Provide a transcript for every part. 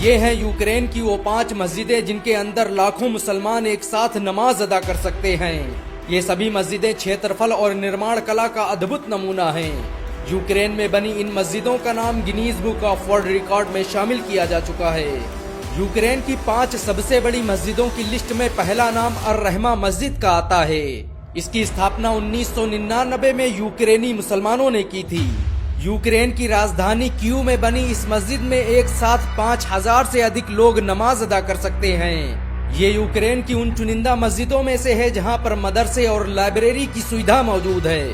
ये हैं यूक्रेन की वो 5 मस्जिदें जिनके अंदर लाखों मुसलमान एक साथ नमाज अदा कर सकते हैं। ये सभी मस्जिदें क्षेत्रफल और निर्माण कला का अद्भुत नमूना हैं। यूक्रेन में बनी इन मस्जिदों का नाम Guinness book of world record में शामिल किया जा चुका है। यूक्रेन की 5 सबसे बड़ी मस्जिदों की लिस्ट में पहला नाम अर रहमा मस्जिद का आता है। इसकी स्थापना 1999 में यूक्रेनी मुसलमानों ने की थी। यूक्रेन की राजधानी कीव में बनी इस मस्जिद में एक साथ 5000 से अधिक लोग नमाज अदा कर सकते हैं। ये यूक्रेन की उन चुनिंदा मस्जिदों में से है जहां पर मदरसे और लाइब्रेरी की सुविधा मौजूद है।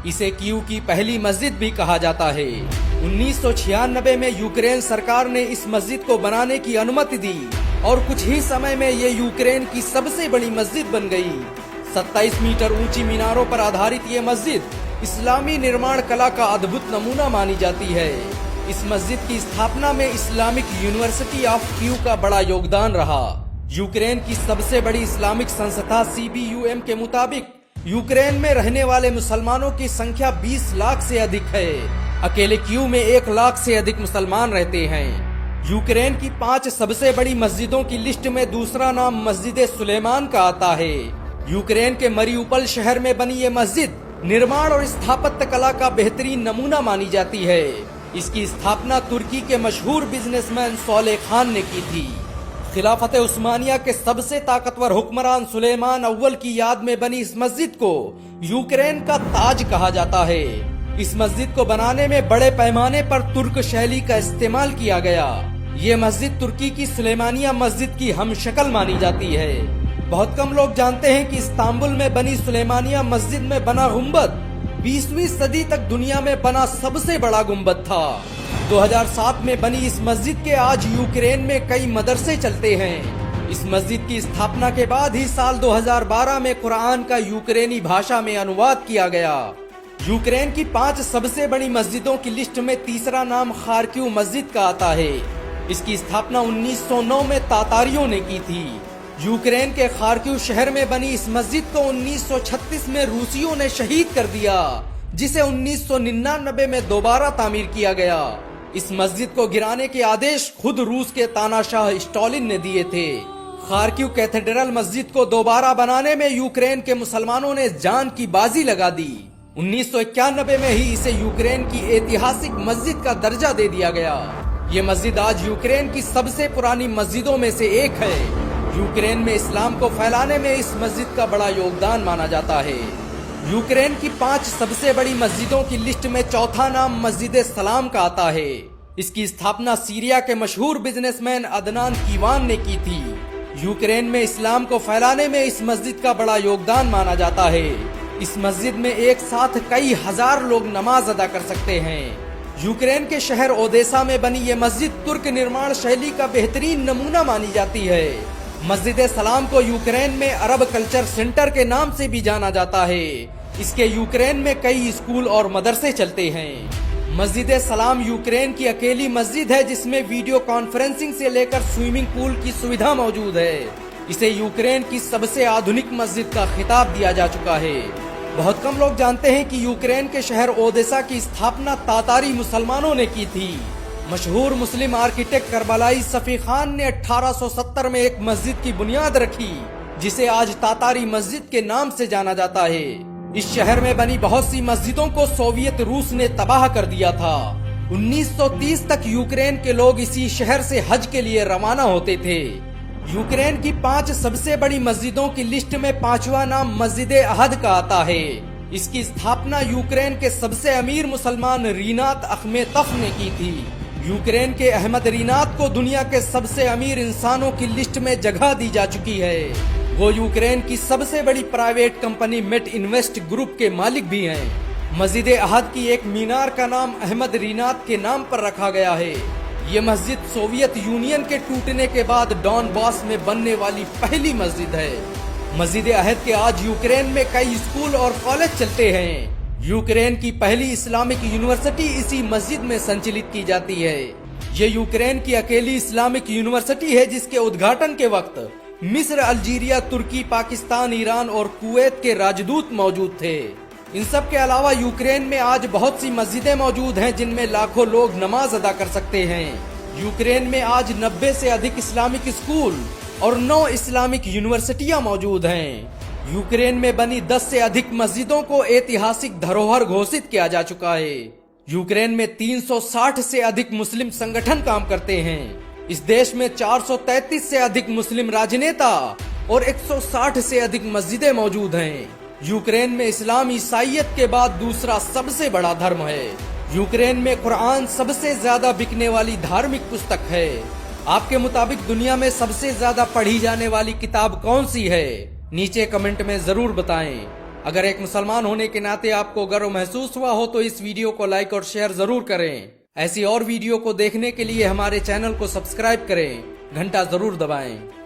इसे कीव की पहली मस्जिद भी कहा जाता है। 1996 में यूक्रेन सरकार ने इस मस्जिद को बनाने की अनुमति दी और कुछ ही समय में ये यूक्रेन की सबसे बड़ी मस्जिद बन गई। 27 मीटर ऊंची मीनारों पर आधारित ये मस्जिद इस्लामी निर्माण कला का अद्भुत नमूना मानी जाती है। इस मस्जिद की स्थापना में इस्लामिक यूनिवर्सिटी ऑफ कीव का बड़ा योगदान रहा। यूक्रेन की सबसे बड़ी इस्लामिक संस्था CBUM के मुताबिक यूक्रेन में रहने वाले मुसलमानों की संख्या 20 लाख से अधिक है। अकेले कीव में 1 लाख से अधिक मुसलमान रहते हैं। यूक्रेन की 5 सबसे बड़ी मस्जिदों की लिस्ट में दूसरा नाम मस्जिद सुलेमान का आता है। यूक्रेन के मरियुपोल शहर में बनी ये मस्जिद निर्माण और स्थापत्य कला का बेहतरीन नमूना मानी जाती है। इसकी स्थापना तुर्की के मशहूर बिजनेसमैन सोले खान ने की थी। खिलाफत उस्मानिया के सबसे ताकतवर हुक्मरान सुलेमान अव्वल की याद में बनी इस मस्जिद को यूक्रेन का ताज कहा जाता है। इस मस्जिद को बनाने में बड़े पैमाने पर तुर्क शैली का इस्तेमाल किया गया। ये मस्जिद तुर्की की सुलेमानिया मस्जिद की हमशक्ल मानी जाती है। बहुत कम लोग जानते हैं कि इस्तांबुल में बनी सुलेमानिया मस्जिद में बना गुंबद 20वीं सदी तक दुनिया में बना सबसे बड़ा गुंबद था। 2007 में बनी इस मस्जिद के आज यूक्रेन में कई मदरसे चलते हैं। इस मस्जिद की स्थापना के बाद ही साल 2012 में कुरान का यूक्रेनी भाषा में अनुवाद किया गया। यूक्रेन की 5 सबसे बड़ी मस्जिदों की लिस्ट में तीसरा नाम खारकिव मस्जिद का आता है। इसकी स्थापना 1909 में तातारियों ने की थी। यूक्रेन के खारकिव शहर में बनी इस मस्जिद को 1936 में रूसियों ने शहीद कर दिया, जिसे 1999 में दोबारा तामीर किया गया। इस मस्जिद को गिराने के आदेश खुद रूस के तानाशाह स्टालिन ने दिए थे। खारकिव कैथेड्रल मस्जिद को दोबारा बनाने में यूक्रेन के मुसलमानों ने जान की बाजी लगा दी। 1991 में ही इसे यूक्रेन की ऐतिहासिक मस्जिद का दर्जा दे दिया गया। ये मस्जिद आज यूक्रेन की सबसे पुरानी मस्जिदों में से एक है। यूक्रेन में इस्लाम को फैलाने में इस मस्जिद का बड़ा योगदान माना जाता है। यूक्रेन की 5 सबसे बड़ी मस्जिदों की लिस्ट में चौथा नाम मस्जिद सलाम का आता है। इसकी स्थापना सीरिया के मशहूर बिजनेसमैन अदनान कीवान ने की थी। यूक्रेन में इस्लाम को फैलाने में इस मस्जिद का बड़ा योगदान माना जाता है। इस मस्जिद में एक साथ कई हजार लोग नमाज अदा कर सकते हैं। यूक्रेन के शहर ओदेसा में बनी ये मस्जिद तुर्क निर्माण शैली का बेहतरीन नमूना मानी जाती है। मस्जिद सलाम को यूक्रेन में अरब कल्चर सेंटर के नाम से भी जाना जाता है। इसके यूक्रेन में कई स्कूल और मदरसे चलते हैं। मस्जिद सलाम यूक्रेन की अकेली मस्जिद है जिसमें वीडियो कॉन्फ्रेंसिंग से लेकर स्विमिंग पूल की सुविधा मौजूद है। इसे यूक्रेन की सबसे आधुनिक मस्जिद का खिताब दिया जा चुका है। बहुत कम लोग जानते हैं कि यूक्रेन के शहर ओदेसा की स्थापना तातारी मुसलमानों ने की थी। मशहूर मुस्लिम आर्किटेक्ट करबलाई सफी खान ने 1870 में एक मस्जिद की बुनियाद रखी, जिसे आज तातारी मस्जिद के नाम से जाना जाता है। इस शहर में बनी बहुत सी मस्जिदों को सोवियत रूस ने तबाह कर दिया था। 1930 तक यूक्रेन के लोग इसी शहर से हज के लिए रवाना होते थे। यूक्रेन की 5 सबसे बड़ी मस्जिदों की लिस्ट में 5वां नाम मस्जिद अहद का आता है। इसकी स्थापना यूक्रेन के सबसे अमीर मुसलमान रीनात अखमेतफ ने की थी। यूक्रेन के अहमद रीनात को दुनिया के सबसे अमीर इंसानों की लिस्ट में जगह दी जा चुकी है। वो यूक्रेन की सबसे बड़ी private company Metinvest group के मालिक भी हैं। मस्जिद अहद की एक मीनार का नाम अहमद रीनात के नाम पर रखा गया है। ये मस्जिद सोवियत यूनियन के टूटने के बाद डॉनबास में बनने वाली पहली मस्जिद है। मस्जिद अहद के आज यूक्रेन में कई स्कूल और कॉलेज चलते हैं। यूक्रेन की पहली इस्लामिक यूनिवर्सिटी इसी मस्जिद में संचालित की जाती है। ये यूक्रेन की अकेली इस्लामिक यूनिवर्सिटी है जिसके उद्घाटन के वक्त मिस्र, अल्जीरिया, तुर्की, पाकिस्तान, ईरान और कुवैत के राजदूत मौजूद थे। इन सब के अलावा यूक्रेन में आज बहुत सी मस्जिदें मौजूद हैं जिनमें लाखों लोग नमाज अदा कर सकते हैं। यूक्रेन में आज 90 से अधिक इस्लामिक स्कूल और 9 इस्लामिक यूनिवर्सिटियां मौजूद हैं। यूक्रेन में बनी 10 से अधिक मस्जिदों को ऐतिहासिक धरोहर घोषित किया जा चुका है। यूक्रेन में 360 से अधिक मुस्लिम संगठन काम करते हैं। इस देश में 433 से अधिक मुस्लिम राजनेता और 160 से अधिक मस्जिदें मौजूद हैं। यूक्रेन में इस्लाम ईसाईयत के बाद दूसरा सबसे बड़ा धर्म है। यूक्रेन में कुरान सबसे ज्यादा बिकने वाली धार्मिक पुस्तक है। आपके मुताबिक दुनिया में सबसे ज्यादा पढ़ी जाने वाली किताब कौन सी है? नीचे कमेंट में जरूर बताएं। अगर एक मुसलमान होने के नाते आपको गर्व महसूस हुआ हो तो इस वीडियो को लाइक और शेयर जरूर करें। ऐसी और वीडियो को देखने के लिए हमारे चैनल को सब्सक्राइब करें, घंटा जरूर दबाएं।